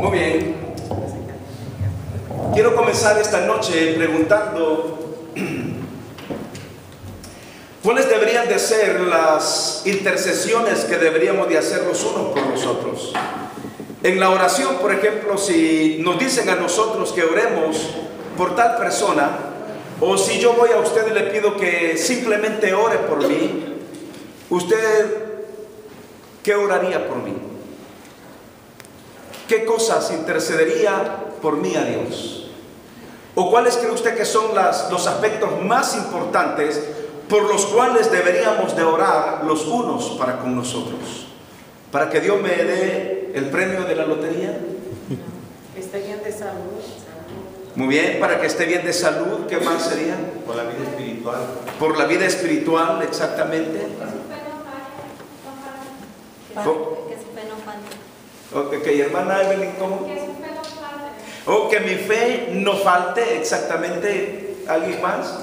Muy bien. Quiero comenzar esta noche preguntando cuáles deberían de ser las intercesiones que deberíamos de hacer los unos por los otros. En la oración, por ejemplo, si nos dicen a nosotros que oremos por tal persona, o si yo voy a usted y le pido que simplemente ore por mí, ¿usted qué oraría por mí? ¿Qué cosas intercedería por mí a Dios? ¿O cuáles cree usted que son los aspectos más importantes por los cuales deberíamos de orar los unos para con nosotros? ¿Para que Dios me dé el premio de la lotería? Que esté bien de salud. Muy bien, para que esté bien de salud. ¿Qué más sería? Por la vida espiritual. Por la vida espiritual, exactamente. Que su fe no falte. Ok, hermana Evelyn, ¿cómo? Que su fe no falte. O que mi fe no falte, exactamente. ¿Alguien más?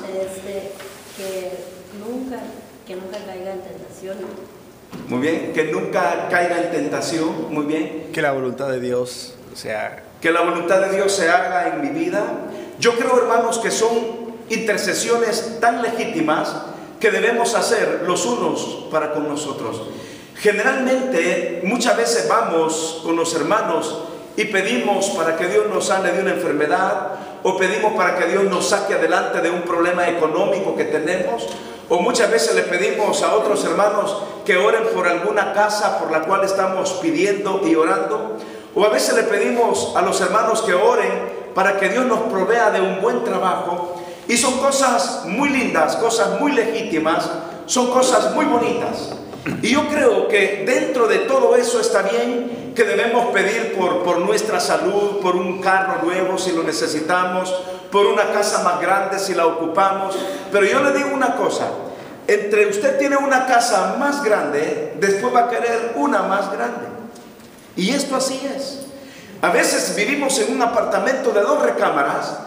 Que nunca caiga en tentación. Muy bien, que nunca caiga en tentación. Muy bien. Que la voluntad de Dios sea. Que la voluntad de Dios se haga en mi vida. Yo creo, hermanos, que son intercesiones tan legítimas que debemos hacer los unos para con nosotros. Generalmente, muchas veces vamos con los hermanos y pedimos para que Dios nos sane de una enfermedad, o pedimos para que Dios nos saque adelante de un problema económico que tenemos, o muchas veces le pedimos a otros hermanos que oren por alguna casa por la cual estamos pidiendo y orando, o a veces le pedimos a los hermanos que oren para que Dios nos provea de un buen trabajo. Y son cosas muy lindas, cosas muy legítimas, son cosas muy bonitas. Y yo creo que dentro de todo eso está bien que debemos pedir por nuestra salud, por un carro nuevo si lo necesitamos, por una casa más grande si la ocupamos. Pero yo le digo una cosa, entre usted tiene una casa más grande, después va a querer una más grande. Y esto así es. A veces vivimos en un apartamento de 2 recámaras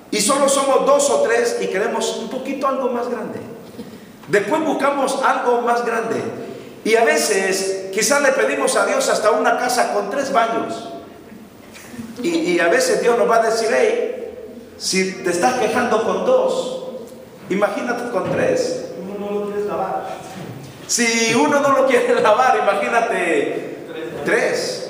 y solo somos 2 o 3 y queremos un poquito algo más grande. Después buscamos algo más grande. Y a veces quizás le pedimos a Dios hasta una casa con 3 baños. Y a veces Dios nos va a decir, hey, si te estás quejando con 2, imagínate con 3. Uno no lo quieres lavar. Si uno no lo quiere lavar, imagínate 3.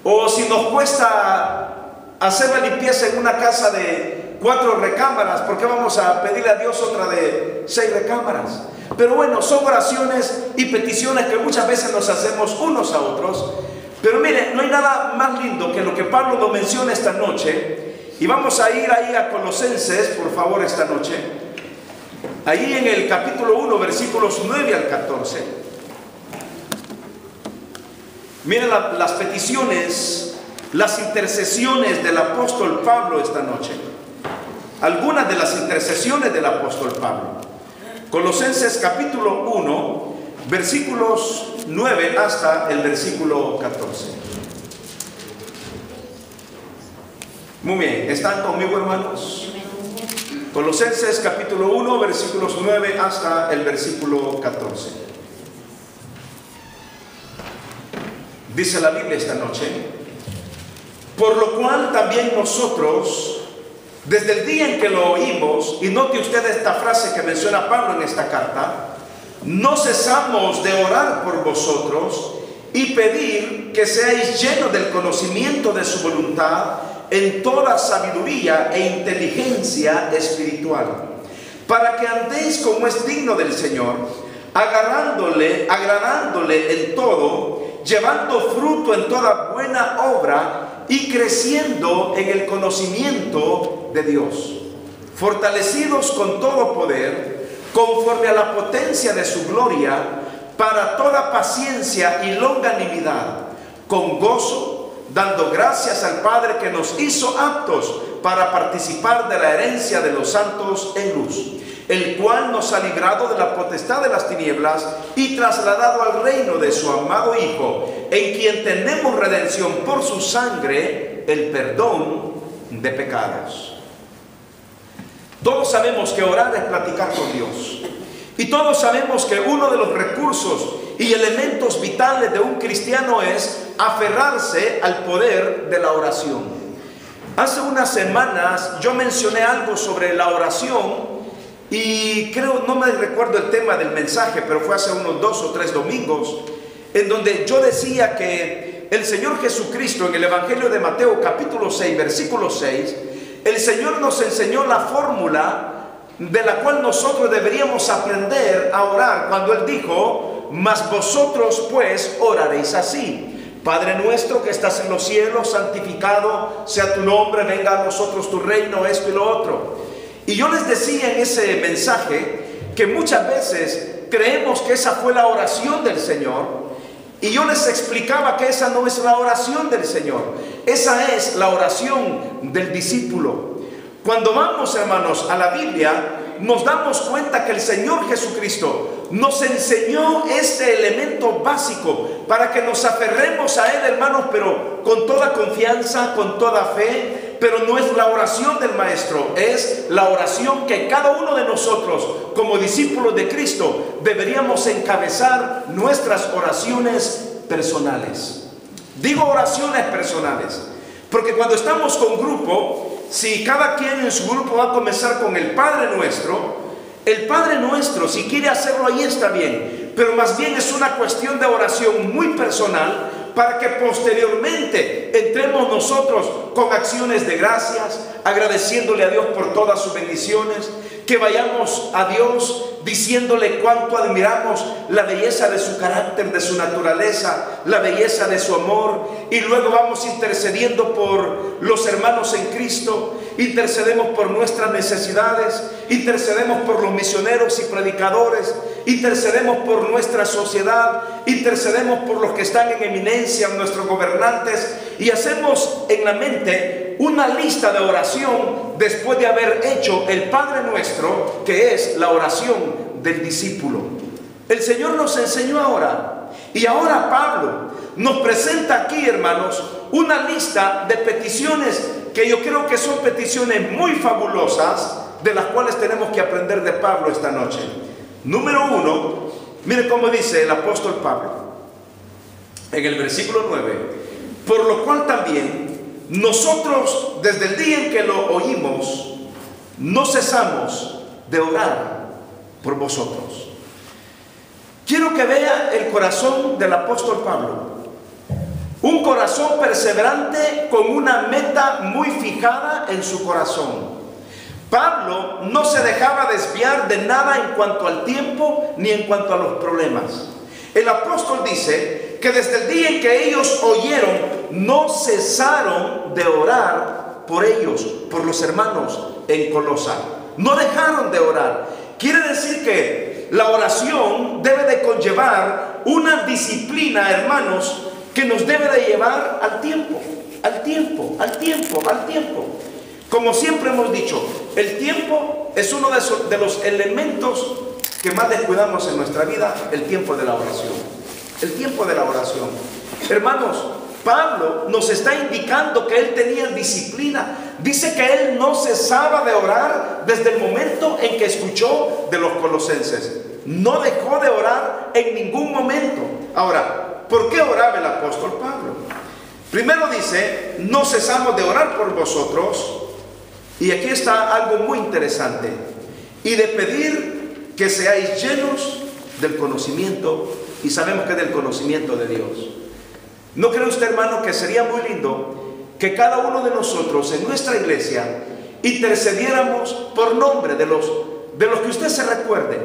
O si nos cuesta hacer la limpieza en una casa de 4 recámaras, ¿por qué vamos a pedirle a Dios otra de 6 recámaras? Pero bueno, son oraciones y peticiones que muchas veces nos hacemos unos a otros. Pero mire, no hay nada más lindo que lo que Pablo nos menciona esta noche. Y vamos a ir ahí a Colosenses, por favor, esta noche. Ahí en el capítulo 1, versículos 9 al 14. Miren las peticiones, las intercesiones del apóstol Pablo esta noche. Algunas de las intercesiones del apóstol Pablo. Colosenses capítulo 1, versículos 9 hasta el versículo 14. Muy bien, ¿están conmigo, hermanos? Colosenses capítulo 1, versículos 9 hasta el versículo 14. Dice la Biblia esta noche: por lo cual también nosotros, desde el día en que lo oímos, y note usted esta frase que menciona Pablo en esta carta, no cesamos de orar por vosotros y pedir que seáis llenos del conocimiento de su voluntad en toda sabiduría e inteligencia espiritual, para que andéis como es digno del Señor, agradándole en todo, llevando fruto en toda buena obra y creciendo en el conocimiento de Dios, fortalecidos con todo poder, conforme a la potencia de su gloria, para toda paciencia y longanimidad, con gozo, dando gracias al Padre que nos hizo aptos para participar de la herencia de los santos en luz, el cual nos ha librado de la potestad de las tinieblas y trasladado al reino de su amado Hijo, en quien tenemos redención por su sangre, el perdón de pecados. Todos sabemos que orar es platicar con Dios. Y todos sabemos que uno de los recursos y elementos vitales de un cristiano es aferrarse al poder de la oración. Hace unas semanas yo mencioné algo sobre la oración y creo, no me recuerdo el tema del mensaje, pero fue hace unos 2 o 3 domingos, en donde yo decía que el Señor Jesucristo en el Evangelio de Mateo capítulo 6, versículo 6, el Señor nos enseñó la fórmula de la cual nosotros deberíamos aprender a orar, cuando Él dijo: mas vosotros pues oraréis así: Padre nuestro que estás en los cielos, santificado sea tu nombre, venga a nosotros tu reino, esto y lo otro. Y yo les decía en ese mensaje que muchas veces creemos que esa fue la oración del Señor, y yo les explicaba que esa no es la oración del Señor, esa es la oración del discípulo. Cuando vamos, hermanos, a la Biblia, nos damos cuenta que el Señor Jesucristo nos enseñó este elemento básico para que nos aferremos a Él, hermanos, pero con toda confianza, con toda fe. Pero no es la oración del Maestro, es la oración que cada uno de nosotros, como discípulos de Cristo, deberíamos encabezar nuestras oraciones personales. Digo oraciones personales, porque cuando estamos con grupo, si cada quien en su grupo va a comenzar con el Padre Nuestro, si quiere hacerlo ahí está bien, pero más bien es una cuestión de oración muy personal, para que posteriormente entremos nosotros con acciones de gracias, agradeciéndole a Dios por todas sus bendiciones, que vayamos a Dios diciéndole cuánto admiramos la belleza de su carácter, de su naturaleza, la belleza de su amor, y luego vamos intercediendo por los hermanos en Cristo, intercedemos por nuestras necesidades, intercedemos por los misioneros y predicadores, intercedemos por nuestra sociedad, intercedemos por los que están en eminencia, nuestros gobernantes, y hacemos en la mente una lista de oración después de haber hecho el Padre Nuestro, que es la oración del discípulo. El Señor nos enseñó a orar, y ahora Pablo nos presenta aquí, hermanos, una lista de peticiones que yo creo que son peticiones muy fabulosas, de las cuales tenemos que aprender de Pablo esta noche. Número 1, mire cómo dice el apóstol Pablo en el versículo 9: por lo cual también nosotros, desde el día en que lo oímos, no cesamos de orar por vosotros. Quiero que vea el corazón del apóstol Pablo. Un corazón perseverante con una meta muy fijada en su corazón. Pablo no se dejaba desviar de nada en cuanto al tiempo ni en cuanto a los problemas. El apóstol dice que desde el día en que ellos oyeron, no cesaron de orar por ellos, por los hermanos en Colosa. No dejaron de orar. Quiere decir que la oración debe de conllevar una disciplina, hermanos, que nos debe de llevar al tiempo, al tiempo, al tiempo, al tiempo. Como siempre hemos dicho, el tiempo es uno de los elementos que más descuidamos en nuestra vida, el tiempo de la oración. El tiempo de la oración. Hermanos, Pablo nos está indicando que él tenía disciplina. Dice que él no cesaba de orar desde el momento en que escuchó de los colosenses. No dejó de orar en ningún momento. Ahora, ¿por qué oraba el apóstol Pablo? Primero dice, no cesamos de orar por vosotros. Y aquí está algo muy interesante. Y de pedir que seáis llenos del conocimiento. Y sabemos que es del conocimiento de Dios. ¿No cree usted, hermano, que sería muy lindo que cada uno de nosotros en nuestra iglesia intercediéramos por nombre de los que usted se recuerde,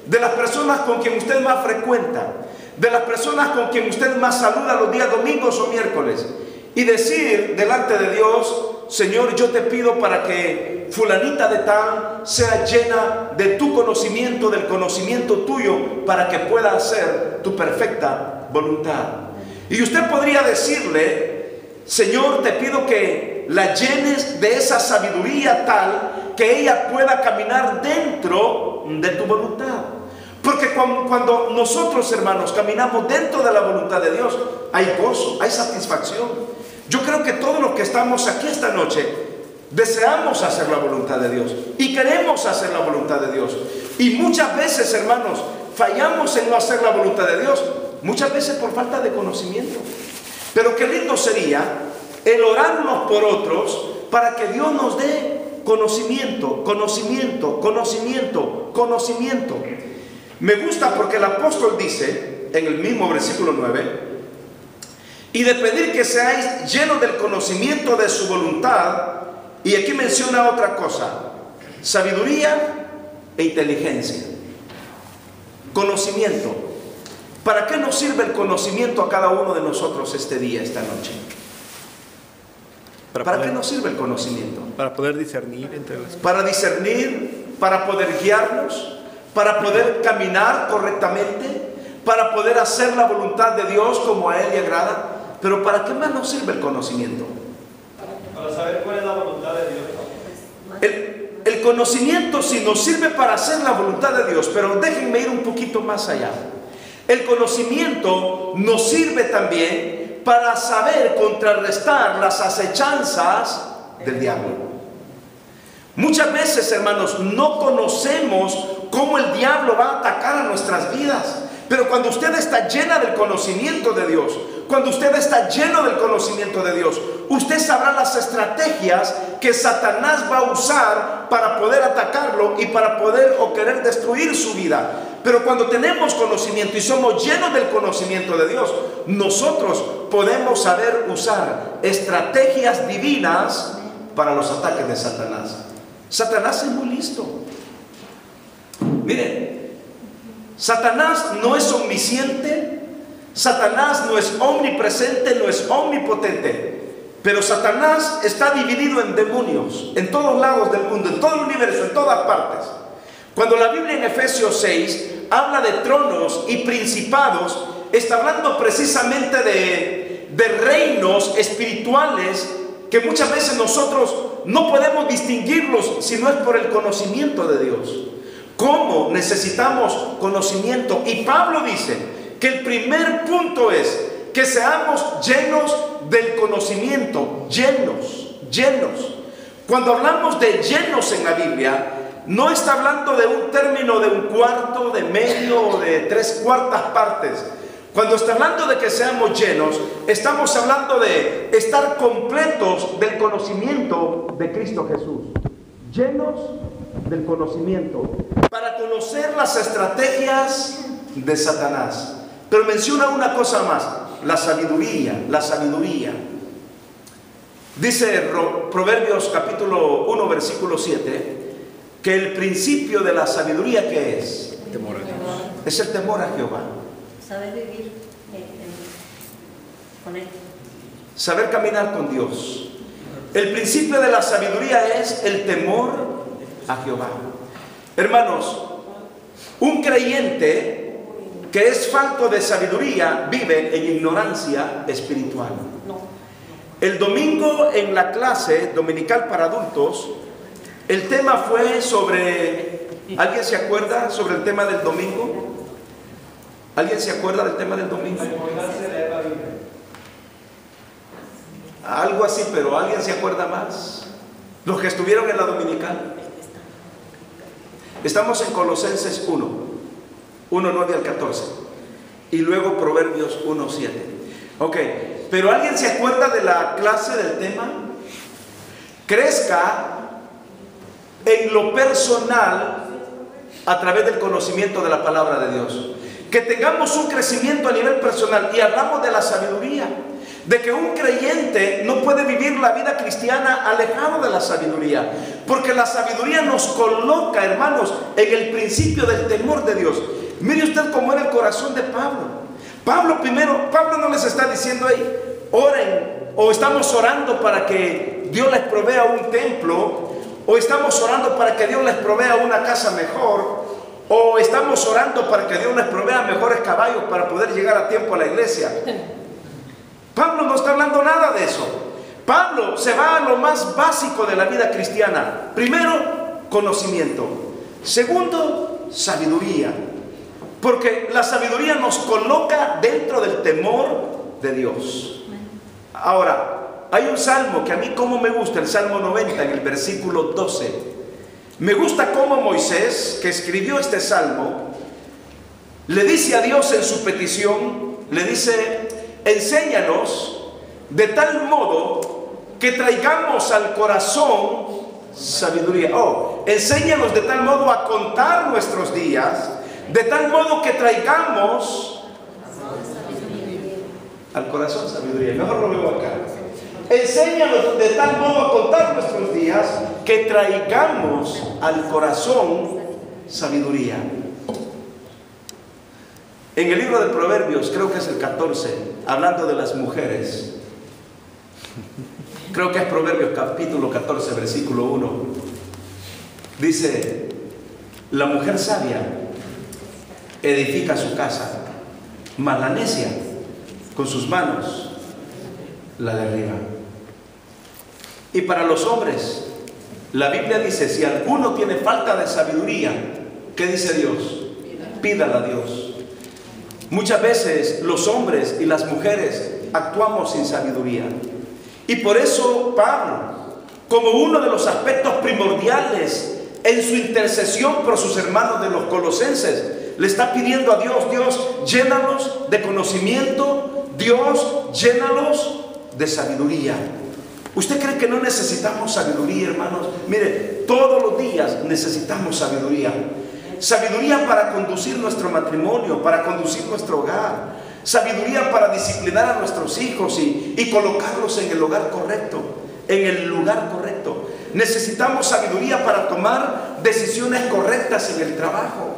de las personas con quien usted más frecuenta, de las personas con quien usted más saluda los días domingos o miércoles, y decir delante de Dios: Señor, yo te pido para que fulanita de tal sea llena de tu conocimiento, del conocimiento tuyo, para que pueda hacer tu perfecta voluntad. Y usted podría decirle: Señor, te pido que la llenes de esa sabiduría tal que ella pueda caminar dentro de tu voluntad. Porque cuando nosotros, hermanos, caminamos dentro de la voluntad de Dios, hay gozo, hay satisfacción. Yo creo que todos los que estamos aquí esta noche deseamos hacer la voluntad de Dios y queremos hacer la voluntad de Dios. Y muchas veces, hermanos, fallamos en no hacer la voluntad de Dios. Muchas veces por falta de conocimiento. Pero qué lindo sería el orar unos por otros para que Dios nos dé conocimiento, conocimiento, conocimiento, conocimiento. Me gusta porque el apóstol dice en el mismo versículo 9: y de pedir que seáis llenos del conocimiento de su voluntad. Y aquí menciona otra cosa: sabiduría e inteligencia. Conocimiento. ¿Para qué nos sirve el conocimiento a cada uno de nosotros este día, esta noche? ¿Para qué nos sirve el conocimiento? Para poder discernir entre las cosas. Para discernir, para poder guiarnos, para poder caminar correctamente, para poder hacer la voluntad de Dios como a Él le agrada. Pero ¿para qué más nos sirve el conocimiento? Para saber cuál es la voluntad de Dios. El conocimiento sí nos sirve para hacer la voluntad de Dios, pero déjenme ir un poquito más allá. El conocimiento nos sirve también para saber contrarrestar las acechanzas del diablo. Muchas veces, hermanos, no conocemos cómo el diablo va a atacar a nuestras vidas. Pero cuando usted está llena del conocimiento de Dios, cuando usted está lleno del conocimiento de Dios, usted sabrá las estrategias que Satanás va a usar para poder atacarlo y para poder o querer destruir su vida. Pero cuando tenemos conocimiento y somos llenos del conocimiento de Dios, nosotros podemos saber usar estrategias divinas para los ataques de Satanás. Satanás es muy listo. Miren, Satanás no es omnisciente, Satanás no es omnipresente, no es omnipotente, pero Satanás está dividido en demonios, en todos lados del mundo, en todo el universo, en todas partes. Cuando la Biblia en Efesios 6 habla de tronos y principados, está hablando precisamente de reinos espirituales que muchas veces nosotros no podemos distinguirlos si no es por el conocimiento de Dios. ¿Cómo necesitamos conocimiento? Y Pablo dice que el primer punto es que seamos llenos del conocimiento. Llenos. Cuando hablamos de llenos en la Biblia, no está hablando de un término de un cuarto, de medio o de 3/4 partes. Cuando está hablando de que seamos llenos, estamos hablando de estar completos del conocimiento de Cristo Jesús. Llenos del conocimiento, para conocer las estrategias de Satanás. Pero menciona una cosa más: la sabiduría. Dice Proverbios capítulo 1 versículo 7 que el principio de la sabiduría, ¿qué es? Temor a Dios. Es el temor a Jehová. Saber vivir con Él. Saber caminar con Dios. El principio de la sabiduría es el temor a Jehová. Hermanos, un creyente que es falto de sabiduría vive en ignorancia espiritual. El domingo en la clase dominical para adultos, el tema fue sobre... ¿Alguien se acuerda sobre el tema del domingo? ¿Alguien se acuerda del tema del domingo? Algo así, pero ¿alguien se acuerda más? Los que estuvieron en la dominical. Estamos en Colosenses 1, 9 al 14. Y luego Proverbios 1, 7. Ok, pero ¿alguien se acuerda de la clase del tema? Crezca en lo personal a través del conocimiento de la palabra de Dios. Que tengamos un crecimiento a nivel personal. Y hablamos de la sabiduría, de que un creyente no puede vivir la vida cristiana alejado de la sabiduría, porque la sabiduría nos coloca, hermanos, en el principio del temor de Dios. Mire usted cómo era el corazón de Pablo. Pablo no les está diciendo: hey, oren, o estamos orando para que Dios les provea un templo, o estamos orando para que Dios les provea una casa mejor, o estamos orando para que Dios les provea mejores caballos para poder llegar a tiempo a la iglesia. Pablo no está hablando nada de eso. Pablo se va a lo más básico de la vida cristiana. Primero, conocimiento. Segundo, sabiduría. Porque la sabiduría nos coloca dentro del temor de Dios. Ahora, hay un salmo que a mí como me gusta, el Salmo 90, en el versículo 12. Me gusta cómo Moisés, que escribió este salmo, le dice a Dios en su petición, le dice: enséñanos de tal modo que traigamos al corazón sabiduría. Enséñanos de tal modo a contar nuestros días, de tal modo que traigamos al corazón sabiduría. Mejor lo veo acá. Enséñanos de tal modo a contar nuestros días, que traigamos al corazón sabiduría. En el libro de Proverbios, creo que es el 14, hablando de las mujeres, creo que es Proverbios capítulo 14, versículo 1, dice: la mujer sabia edifica su casa, mas la necia con sus manos la derriba. Y para los hombres, la Biblia dice: si alguno tiene falta de sabiduría, ¿qué dice Dios? Pídala a Dios. Muchas veces los hombres y las mujeres actuamos sin sabiduría. Y por eso Pablo, como uno de los aspectos primordiales en su intercesión por sus hermanos de los colosenses, le está pidiendo a Dios: Dios, llénalos de conocimiento, Dios, llénalos de sabiduría. ¿Usted cree que no necesitamos sabiduría, hermanos? Mire, todos los días necesitamos sabiduría. Sabiduría para conducir nuestro matrimonio, para conducir nuestro hogar. Sabiduría para disciplinar a nuestros hijos y colocarlos en el lugar correcto, en el lugar correcto. Necesitamos sabiduría para tomar decisiones correctas en el trabajo.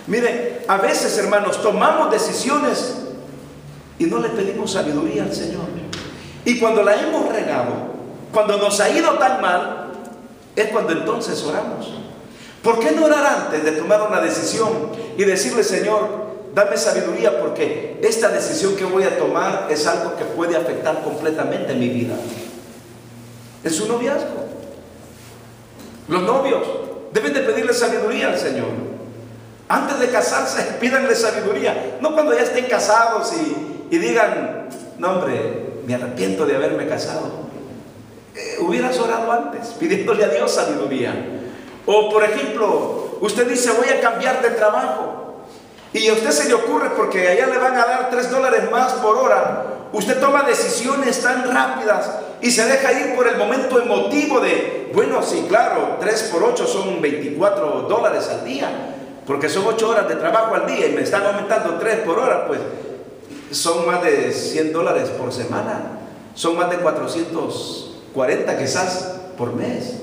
Mire, a veces, hermanos, tomamos decisiones y no le pedimos sabiduría al Señor. Y cuando la hemos regado, cuando nos ha ido tan mal, es cuando entonces oramos. ¿Por qué no orar antes de tomar una decisión y decirle: Señor, dame sabiduría, porque esta decisión que voy a tomar es algo que puede afectar completamente mi vida? En su noviazgo, los novios deben de pedirle sabiduría al Señor. Antes de casarse, pídanle sabiduría. No cuando ya estén casados y digan: no, hombre, me arrepiento de haberme casado. Hubieras orado antes, pidiéndole a Dios sabiduría. O por ejemplo, usted dice: voy a cambiar de trabajo, y a usted se le ocurre, porque allá le van a dar $3 más por hora. Usted toma decisiones tan rápidas y se deja ir por el momento emotivo de: bueno, sí, claro, 3 por 8 son $24 al día, porque son 8 horas de trabajo al día, y me están aumentando 3 por hora, pues son más de $100 por semana, son más de 440 quizás por mes.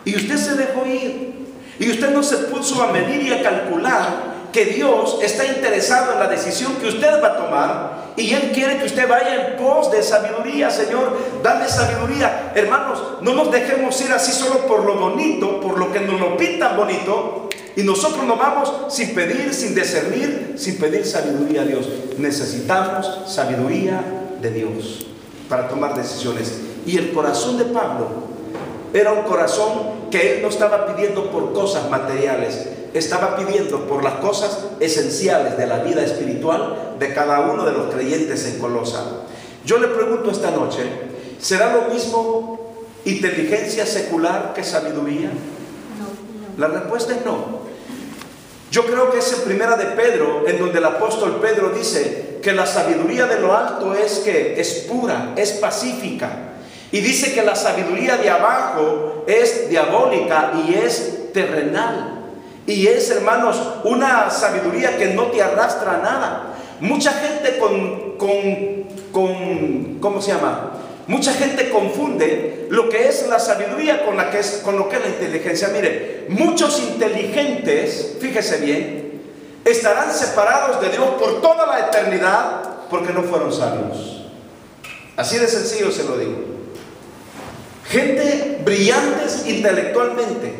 Y usted se dejó ir, y usted no se puso a medir y a calcular que Dios está interesado en la decisión que usted va a tomar, y Él quiere que usted vaya en pos de sabiduría. Señor, dame sabiduría. Hermanos, no nos dejemos ir así solo por lo bonito, por lo que nos lo pintan bonito, y nosotros nos vamos sin pedir, sin discernir, sin pedir sabiduría a Dios. Necesitamos sabiduría de Dios para tomar decisiones. Y el corazón de Pablo era un corazón que él no estaba pidiendo por cosas materiales, estaba pidiendo por las cosas esenciales de la vida espiritual de cada uno de los creyentes en Colosa. Yo le pregunto esta noche: ¿será lo mismo inteligencia secular que sabiduría? No. La respuesta es no. Yo creo que es en Primera de Pedro, en donde el apóstol Pedro dice que la sabiduría de lo alto es pura, es pacífica. Y dice que la sabiduría de abajo es diabólica y es terrenal. Y es, hermanos, una sabiduría que no te arrastra a nada. Mucha gente ¿cómo se llama? Mucha gente confunde lo que es la sabiduría con lo que es la inteligencia. Mire, muchos inteligentes, fíjese bien, estarán separados de Dios por toda la eternidad porque no fueron sabios. Así de sencillo se lo digo. Gente brillantes intelectualmente,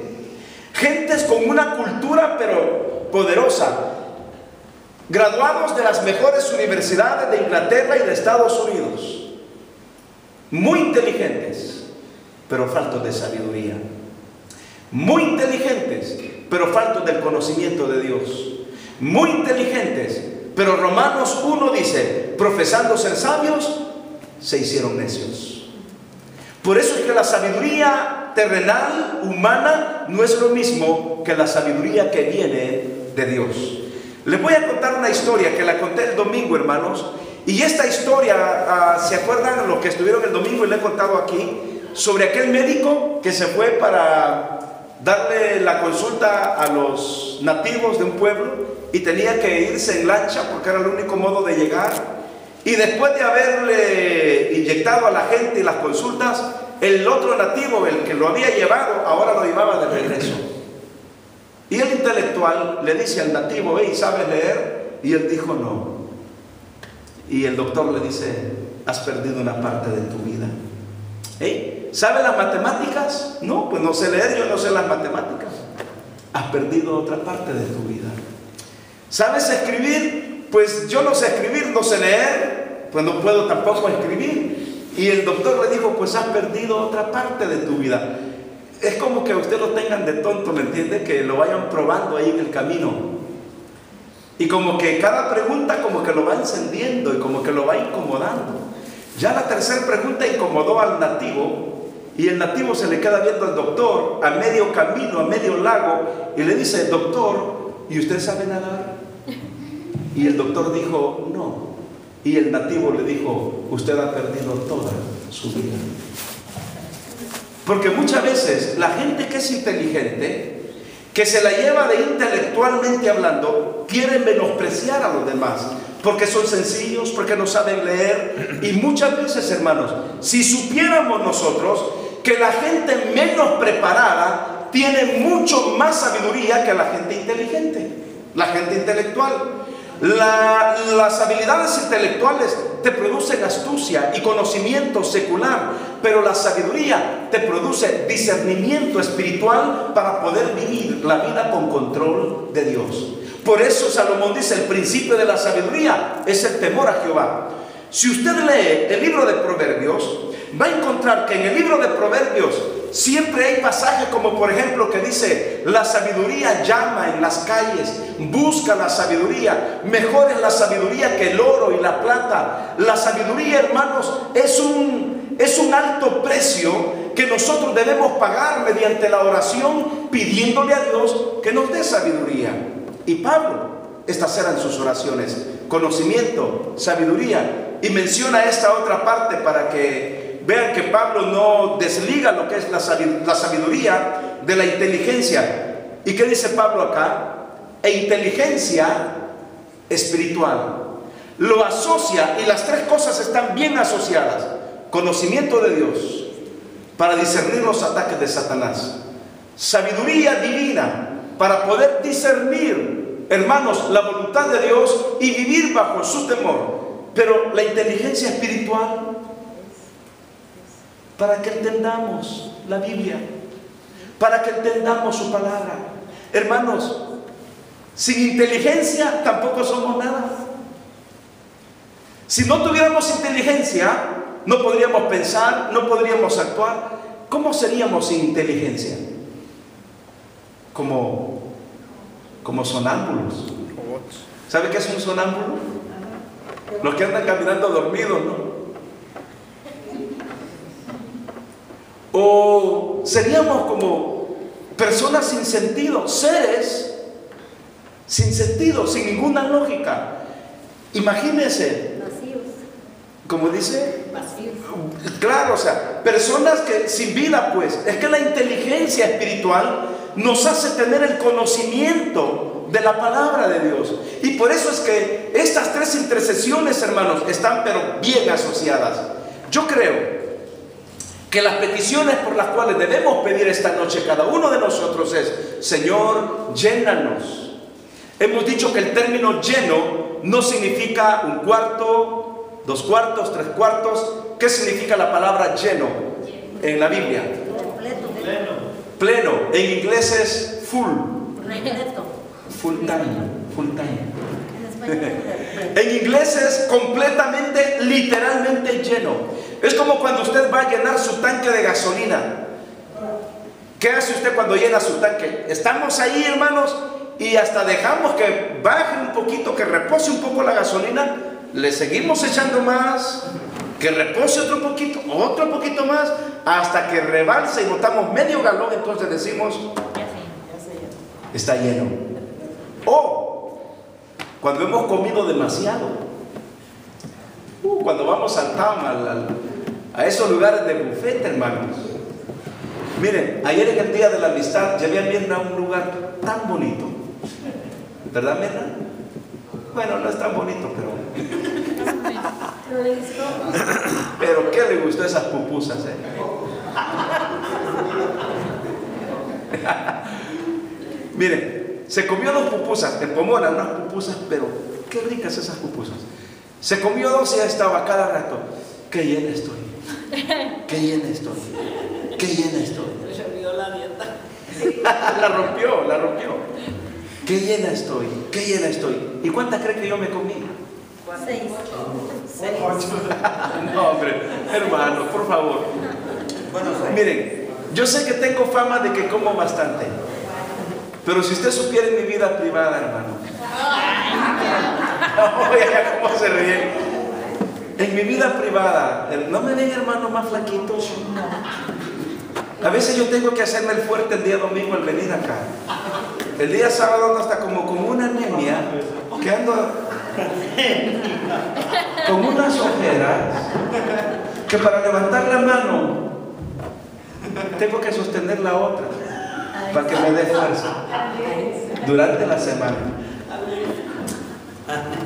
gentes con una cultura pero poderosa, graduados de las mejores universidades de Inglaterra y de Estados Unidos, muy inteligentes, pero faltos de sabiduría, muy inteligentes, pero faltos del conocimiento de Dios, muy inteligentes, pero Romanos 1 dice: profesando ser sabios, se hicieron necios. Por eso es que la sabiduría terrenal, humana, no es lo mismo que la sabiduría que viene de Dios. Les voy a contar una historia que la conté el domingo, hermanos. Y esta historia, ¿se acuerdan los que estuvieron el domingo y le he contado aquí? Sobre aquel médico que se fue para darle la consulta a los nativos de un pueblo y tenía que irse en lancha porque era el único modo de llegar. Y después de haberle inyectado a la gente y las consultas, el otro nativo, el que lo había llevado, ahora lo llevaba de regreso. Y el intelectual le dice al nativo: hey, ¿sabes leer? Y él dijo: no. Y el doctor le dice: has perdido una parte de tu vida. ¿Hey? ¿Sabes las matemáticas? No, pues no sé leer, yo no sé las matemáticas. Has perdido otra parte de tu vida. ¿Sabes escribir? Pues yo no sé escribir, no sé leer, pues no puedo tampoco escribir. Y el doctor le dijo: pues has perdido otra parte de tu vida. Es como que usted lo tengan de tonto, ¿me entiende? Que lo vayan probando ahí en el camino. Y como que cada pregunta como que lo va encendiendo y como que lo va incomodando. Ya la tercera pregunta incomodó al nativo, y el nativo se le queda viendo al doctor a medio camino, a medio lago, y le dice: doctor, ¿y usted sabe nadar? Y el doctor dijo: no. Y el nativo le dijo: usted ha perdido toda su vida. Porque muchas veces la gente que es inteligente, que se la lleva de intelectualmente hablando, quiere menospreciar a los demás, porque son sencillos, porque no saben leer. Y muchas veces, hermanos, si supiéramos nosotros que la gente menos preparada tiene mucho más sabiduría que la gente inteligente, la gente intelectual. Las habilidades intelectuales te producen astucia y conocimiento secular, pero la sabiduría te produce discernimiento espiritual para poder vivir la vida con control de Dios. Por eso Salomón dice: el principio de la sabiduría es el temor a Jehová. Si usted lee el libro de Proverbios, va a encontrar que en el libro de Proverbios siempre hay pasajes como, por ejemplo, que dice: la sabiduría llama en las calles, busca la sabiduría, mejor es la sabiduría que el oro y la plata. La sabiduría, hermanos, es un alto precio que nosotros debemos pagar mediante la oración, pidiéndole a Dios que nos dé sabiduría. Y Pablo, estas eran sus oraciones: conocimiento, sabiduría. Y menciona esta otra parte para que vean que Pablo no desliga lo que es la sabiduría de la inteligencia. ¿Y qué dice Pablo acá? E inteligencia espiritual. Lo asocia, y las tres cosas están bien asociadas: conocimiento de Dios para discernir los ataques de Satanás, sabiduría divina para poder discernir, hermanos, la voluntad de Dios y vivir bajo su temor. Pero la inteligencia espiritual para que entendamos la Biblia, para que entendamos su palabra. Hermanos, sin inteligencia tampoco somos nada. Si no tuviéramos inteligencia, no podríamos pensar, no podríamos actuar. ¿Cómo seríamos sin inteligencia? Como sonámbulos. ¿Sabe qué es un sonámbulo? Los que andan caminando dormidos, ¿no? O seríamos como personas sin sentido, seres sin sentido, sin ninguna lógica. Imagínense, Vacíos. como dice, Vacíos. claro, o sea, personas que sin vida, pues. Es que la inteligencia espiritual nos hace tener el conocimiento de la palabra de Dios. Y por eso es que estas tres intercesiones, hermanos, están pero bien asociadas. Yo creo que las peticiones por las cuales debemos pedir esta noche cada uno de nosotros es: Señor, llénanos. Hemos dicho que el término lleno no significa un cuarto, 2 cuartos, 3 cuartos. ¿Qué significa la palabra lleno en la Biblia? Pleno. En inglés es full. Full time. En inglés es completamente, literalmente lleno. Es como cuando usted va a llenar su tanque de gasolina. ¿Qué hace usted cuando llena su tanque? Estamos ahí, hermanos, y hasta dejamos que baje un poquito, que repose un poco la gasolina. Le seguimos echando más que repose otro poquito más, hasta que rebalse y botamos medio galón, entonces decimos, está lleno. O cuando hemos comido demasiado, cuando vamos al TAM, a esos lugares de buffet, hermanos. Miren, ayer en el Día de la Amistad llevé a Mirna a un lugar tan bonito, ¿verdad, Mirna? Bueno, no es tan bonito, pero ¿qué le gustó esas pupusas, Miren, se comió 2 pupusas en Pomona, unas pupusas, pero qué ricas esas pupusas. Se comió 2 y ya estaba cada rato, qué llena estoy, qué llena estoy, qué llena estoy. Se olvidó la dieta. La rompió. Qué llena estoy, qué llena estoy. ¿Y cuántas cree que yo me comí? 6. No, hombre, hermano, por favor. Miren, yo sé que tengo fama de que como bastante, pero si usted supiera en mi vida privada, hermano. Oiga, cómo se ríe. En mi vida privada, no me ven, hermano, más flaquitos. A veces yo tengo que hacerme el fuerte el día domingo al venir acá. El día sábado ando hasta como con una anemia, que ando con unas ojeras, que para levantar la mano tengo que sostener la otra para que me dé fuerza durante la semana.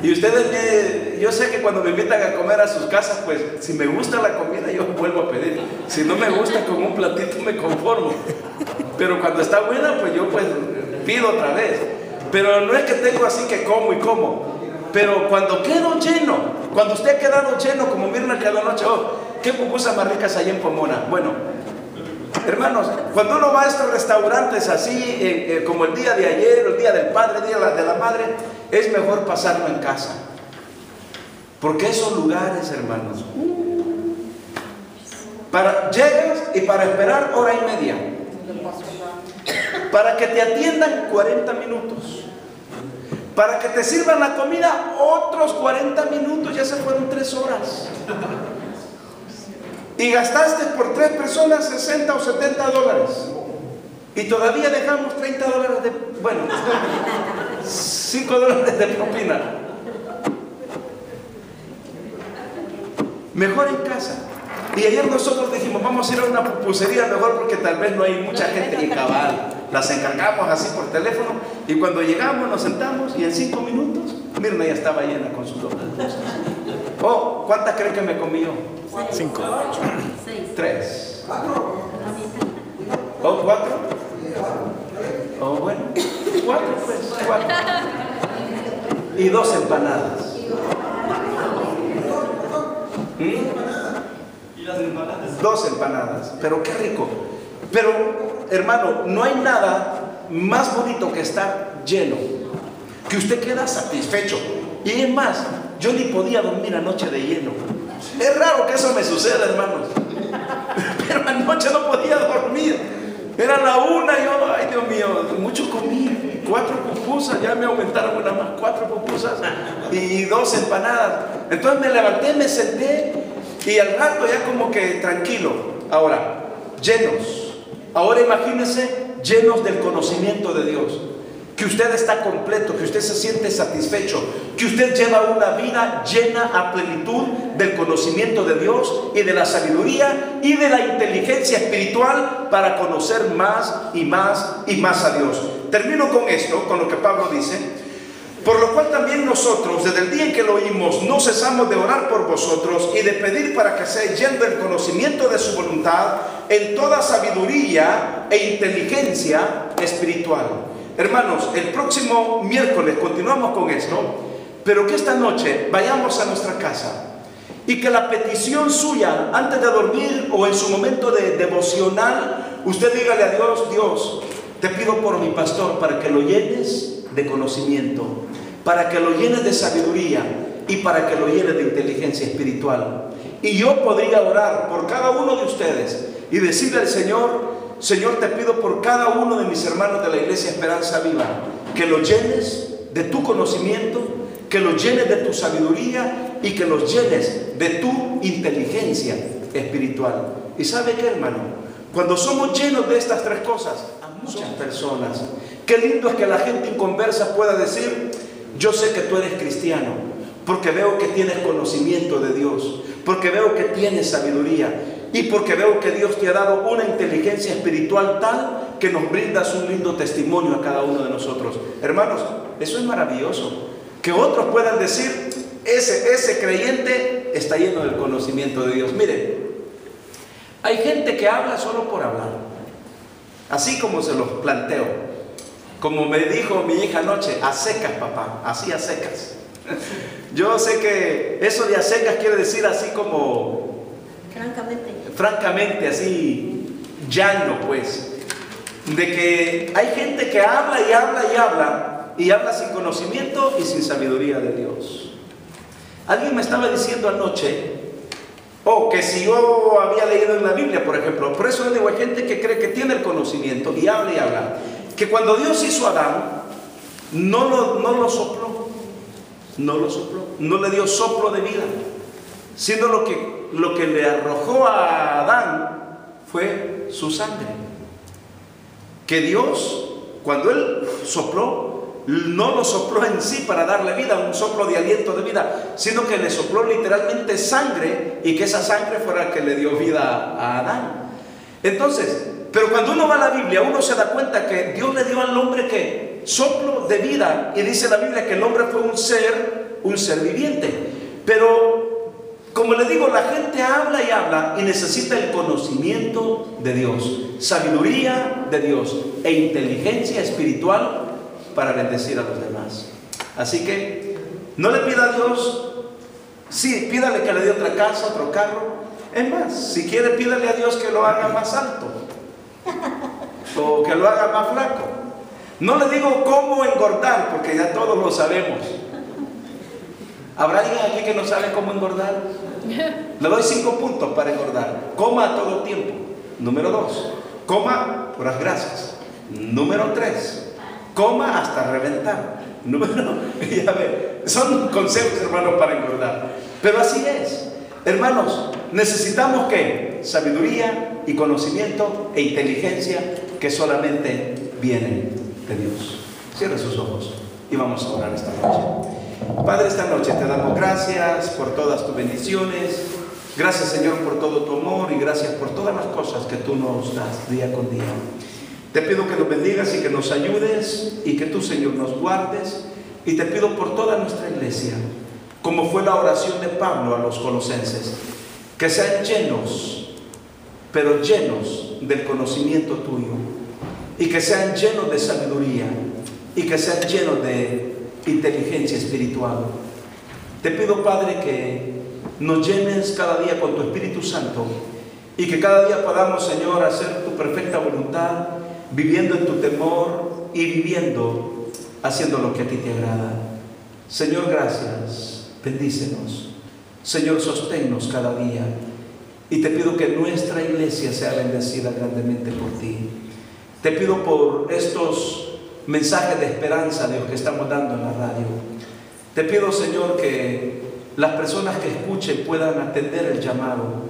Y ustedes, yo sé que cuando me invitan a comer a sus casas, pues si me gusta la comida yo vuelvo a pedir. Si no me gusta, con un platito me conformo. Pero cuando está buena, pues yo pues pido otra vez. Pero no es que tengo así que como y como. Pero cuando quedo lleno, cuando usted ha quedado lleno, como Mirna quedó anoche, qué pupusas más ricas hay en Pomona. Bueno, hermanos, cuando uno va a estos restaurantes así, como el día de ayer, el día del padre, el día de la madre, es mejor pasarlo en casa. Porque esos lugares, hermanos, llegas y para esperar 1 hora y media, para que te atiendan 40 minutos, para que te sirvan la comida otros 40 minutos, ya se fueron 3 horas. Y gastaste por 3 personas 60 o 70 dólares. Y todavía dejamos 30 dólares de, bueno, 5 dólares de propina. Mejor en casa. Y ayer nosotros dijimos, vamos a ir a una pupusería mejor porque tal vez no hay mucha gente y cabal. Las encargamos así por teléfono y cuando llegamos nos sentamos y en 5 minutos Mirna ya estaba llena con sus 2 pupusas. ¿Cuántas creen que me comí yo? 5. 3. 4. Bueno, 4 pues, 4. Y 2 empanadas. ¿Y las empanadas? 2 empanadas, pero qué rico. Pero, hermano, no hay nada más bonito que estar lleno, que usted queda satisfecho. Y es más, yo ni podía dormir anoche de lleno. Es raro que eso me suceda, hermanos. Pero anoche no podía dormir. Era la 1 y yo, ay Dios mío, mucho comí. 4 pupusas, ya me aumentaron una más, 4 pupusas y 2 empanadas. Entonces me levanté, me senté y al rato ya como que tranquilo. Ahora, llenos. Ahora imagínense llenos del conocimiento de Dios. Que usted está completo, que usted se siente satisfecho, que usted lleva una vida llena a plenitud del conocimiento de Dios y de la sabiduría y de la inteligencia espiritual para conocer más y más y más a Dios. Termino con esto, con lo que Pablo dice: por lo cual también nosotros, desde el día en que lo oímos, no cesamos de orar por vosotros y de pedir para que seáis llenos del conocimiento de su voluntad en toda sabiduría e inteligencia espiritual. Hermanos, el próximo miércoles continuamos con esto, pero que esta noche vayamos a nuestra casa y que la petición suya antes de dormir o en su momento de devocional, usted dígale a Dios: Dios, te pido por mi pastor para que lo llenes de conocimiento, para que lo llenes de sabiduría y para que lo llenes de inteligencia espiritual. Y yo podría orar por cada uno de ustedes y decirle al Señor: Señor, te pido por cada uno de mis hermanos de la Iglesia Esperanza Viva, que lo llenes de tu conocimiento, que lo llenes de tu sabiduría y que los llenes de tu inteligencia espiritual. ¿Y sabe qué, hermano? Cuando somos llenos de estas tres cosas, a muchas personas, qué lindo es que la gente inconversa pueda decir: yo sé que tú eres cristiano, porque veo que tienes conocimiento de Dios, porque veo que tienes sabiduría, y porque veo que Dios te ha dado una inteligencia espiritual tal que nos brindas un lindo testimonio a cada uno de nosotros. Hermanos, eso es maravilloso. Que otros puedan decir: ese creyente está lleno del conocimiento de Dios. Miren, hay gente que habla solo por hablar, así como se los planteo. Como me dijo mi hija anoche: a secas, papá, así a secas. Yo sé que eso de a secas quiere decir así como francamente, así llano, pues. De que hay gente que habla y habla y habla, y habla sin conocimiento y sin sabiduría de Dios. Alguien me estaba diciendo anoche, que si yo había leído en la Biblia, por ejemplo, por eso yo digo, hay gente que cree que tiene el conocimiento y habla, que cuando Dios hizo a Adán, no lo sopló, no le dio soplo de vida, sino lo que le arrojó a Adán fue su sangre. Que Dios, cuando Él sopló, no lo sopló en sí para darle vida, un soplo de aliento de vida, sino que le sopló literalmente sangre, y que esa sangre fuera la que le dio vida a Adán. Entonces, pero cuando uno va a la Biblia, uno se da cuenta que Dios le dio al hombre que soplo de vida, y dice la Biblia que el hombre fue un ser viviente. Pero como le digo, la gente habla y habla y necesita el conocimiento de Dios, sabiduría de Dios e inteligencia espiritual para bendecir a los demás. Así que no le pida a Dios, sí, pídale que le dé otra casa, otro carro. Es más, si quiere, pídale a Dios que lo haga más alto o que lo haga más flaco. No le digo cómo engordar, porque ya todos lo sabemos. ¿Habrá alguien aquí que no sabe cómo engordar? Le doy 5 puntos para engordar. Coma a todo tiempo. Número 2, coma puras grasas. Número 3, coma hasta reventar. Ya ve, son consejos, hermanos, para engordar. Pero así es. Hermanos, necesitamos ¿qué? Sabiduría y conocimiento e inteligencia que solamente vienen de Dios. Cierre sus ojos y vamos a orar esta noche. Padre, esta noche te damos gracias por todas tus bendiciones. Gracias, Señor, por todo tu amor, y gracias por todas las cosas que tú nos das día con día. Te pido que nos bendigas y que nos ayudes, y que tú, Señor, nos guardes. Y te pido por toda nuestra iglesia, como fue la oración de Pablo a los colosenses, que sean llenos, pero llenos del conocimiento tuyo, y que sean llenos de sabiduría, y que sean llenos de inteligencia espiritual. Te pido, Padre, que nos llenes cada día con tu Espíritu Santo, y que cada día podamos, Señor, hacer tu perfecta voluntad, viviendo en tu temor y viviendo haciendo lo que a ti te agrada. Señor, gracias, bendícenos. Señor, sosténnos cada día, y te pido que nuestra iglesia sea bendecida grandemente por ti. Te pido por estos mensajes de esperanza, Dios, que estamos dando en la radio. Te pido, Señor, que las personas que escuchen puedan atender el llamado,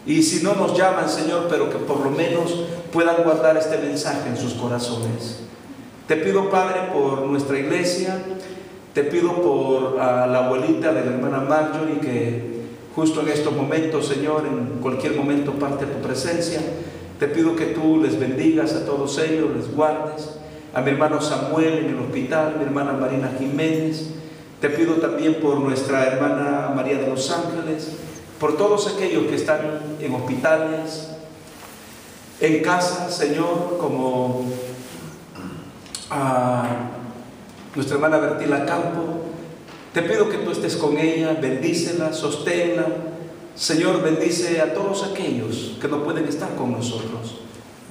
y si no nos llaman, Señor, pero que por lo menos puedan guardar este mensaje en sus corazones. Te pido, Padre, por nuestra iglesia. Te pido por la abuelita de la hermana Marjorie, que justo en estos momentos, Señor, en cualquier momento parte tu presencia. Te pido que tú les bendigas a todos ellos, les guardes. A mi hermano Samuel en el hospital, mi hermana Marina Jiménez. Te pido también por nuestra hermana María de los Ángeles, por todos aquellos que están en hospitales, en casa, Señor, como nuestra hermana Bertila Campo. Te pido que tú estés con ella, bendícela, sosténla. Señor, bendice a todos aquellos que no pueden estar con nosotros.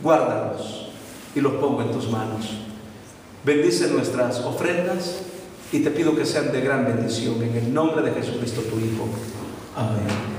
Guárdalos y los pongo en tus manos. Bendice nuestras ofrendas y te pido que sean de gran bendición, en el nombre de Jesucristo tu Hijo. Amén.